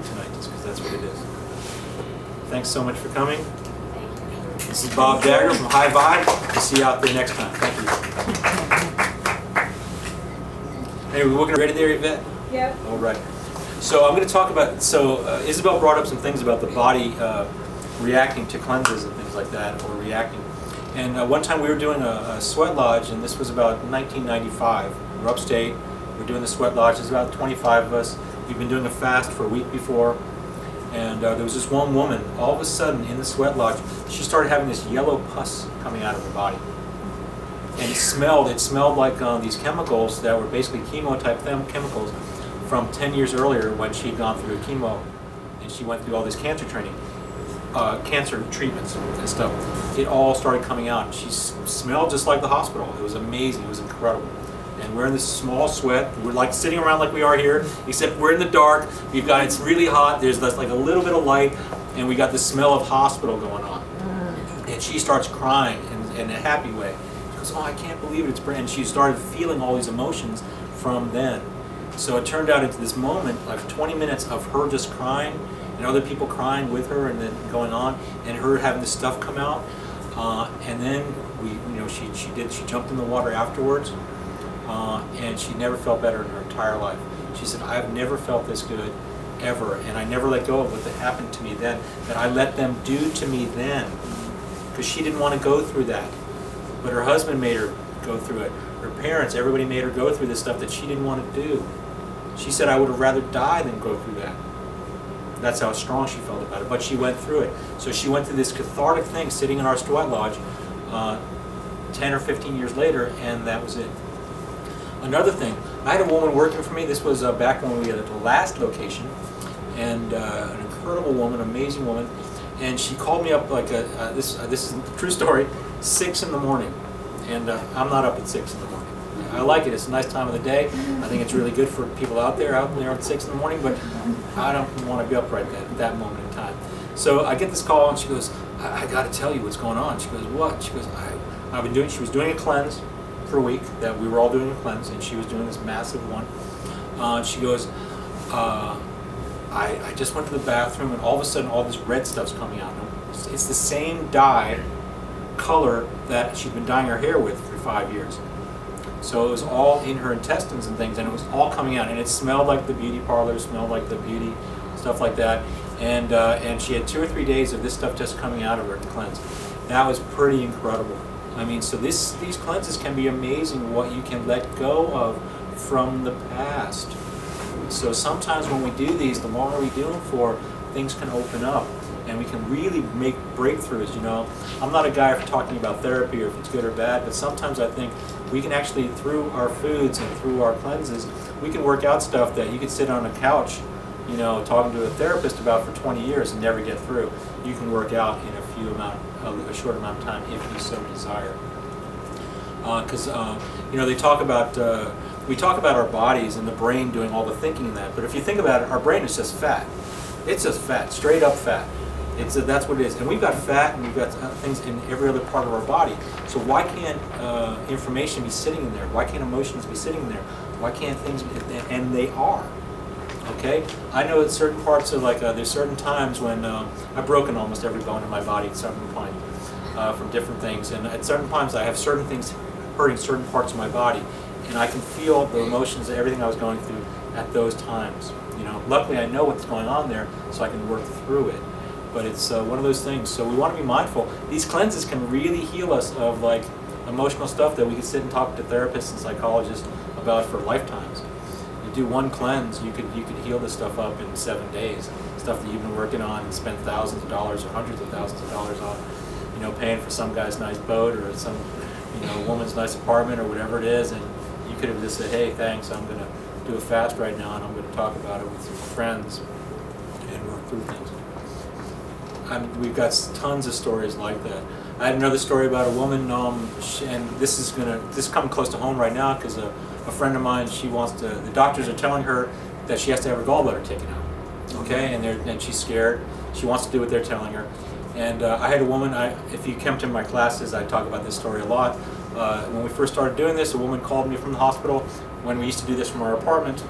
tonight, just because that's what it is. Thanks so much for coming. This is Bob Dagger from High Vibe. We'll see you out there next time. Thank you. Anyway, we're ready there, Yvette? Yep. All right. So I'm going to talk about, Isabel brought up some things about the body reacting to cleanses and things like that, or reacting. And one time we were doing a sweat lodge, and this was about 1995. We're upstate. We're doing the sweat lodge. There's about 25 of us. We've been doing a fast for a week before. And there was this one woman, all of a sudden in the sweat lodge, she started having this yellow pus coming out of her body. And it smelled like these chemicals that were basically chemo type chemicals from 10 years earlier when she'd gone through chemo and she went through all this cancer training, cancer treatments and stuff. It all started coming out. She smelled just like the hospital. It was amazing. It was incredible. And we're in this small sweat. We're like sitting around like we are here, except we're in the dark. It's really hot. There's like a little bit of light, and we got the smell of hospital going on. And she starts crying in a happy way. She goes, "Oh, I can't believe it." And she started feeling all these emotions from then. So it turned out into this moment, like 20 minutes of her just crying, and other people crying with her, and then going on, and her having this stuff come out. And then she jumped in the water afterwards. And she never felt better in her entire life. She said, "I've never felt this good, ever, and I never let go of what happened to me then, that I let them do to me then." Because she didn't want to go through that. But her husband made her go through it. Her parents, everybody made her go through this stuff that she didn't want to do. She said, "I would have rather died than go through that." That's how strong she felt about it. But she went through it. So she went through this cathartic thing sitting in our sweat lodge 10 or 15 years later, and that was it. Another thing, I had a woman working for me. This was back when we were at the last location, and an incredible woman, amazing woman. And she called me up like this is a true story, 6 in the morning, and I'm not up at 6 in the morning. I like it. It's a nice time of the day. I think it's really good for people out there at 6 in the morning. But I don't want to be up right then at that moment in time. So I get this call, and she goes, "I got to tell you what's going on." She goes, "What?" She goes, "I've been doing." She was doing a cleanse for a week, that we were all doing a cleanse, and she was doing this massive one. She goes, I just went to the bathroom, and all of a sudden all this red stuff's coming out. It's the same dye color that she'd been dyeing her hair with for 5 years. So it was all in her intestines and things, and it was all coming out, and it smelled like the beauty parlor, smelled like the beauty, stuff like that. And she had 2 or 3 days of this stuff just coming out of her to cleanse. That was pretty incredible. I mean, so these cleanses can be amazing, what you can let go of from the past. So sometimes when we do these, the longer we do them for, things can open up, and we can really make breakthroughs. I'm not a guy for talking about therapy or if it's good or bad, but sometimes I think we can actually, through our foods and through our cleanses, we can work out stuff that you could sit on a couch, talking to a therapist about for 20 years and never get through. You can work out in a short amount of time if you so desire. Because they talk about we talk about our bodies and the brain doing all the thinking in that. But if you think about it, our brain is just fat. It's just fat, straight up fat. That's what it is. And we've got fat, and we've got things in every other part of our body. So why can't information be sitting in there? Why can't emotions be sitting in there? Why can't things? And they are. Okay, I know at certain parts of there's certain times when I've broken almost every bone in my body at some point from different things, and at certain times I have certain things hurting certain parts of my body, and I can feel the emotions, everything I was going through at those times. Luckily I know what's going on there, so I can work through it. But it's one of those things. So we want to be mindful. These cleanses can really heal us of emotional stuff that we can sit and talk to therapists and psychologists about for lifetimes. Do one cleanse, you could heal this stuff up in 7 days. Stuff that you've been working on and spent thousands of dollars or hundreds of thousands of dollars on, paying for some guy's nice boat or some, woman's nice apartment or whatever it is, and you could have just said, "Hey, thanks, I'm going to do a fast right now, and I'm going to talk about it with some friends and work through things." We've got tons of stories like that. I had another story about a woman, and this is coming close to home right now because a friend of mine, the doctors are telling her that she has to have her gallbladder taken out. Okay, and she's scared. She wants to do what they're telling her. And I had a woman, if you come to my classes, I talk about this story a lot. When we first started doing this, a woman called me from the hospital when we used to do this from our apartment.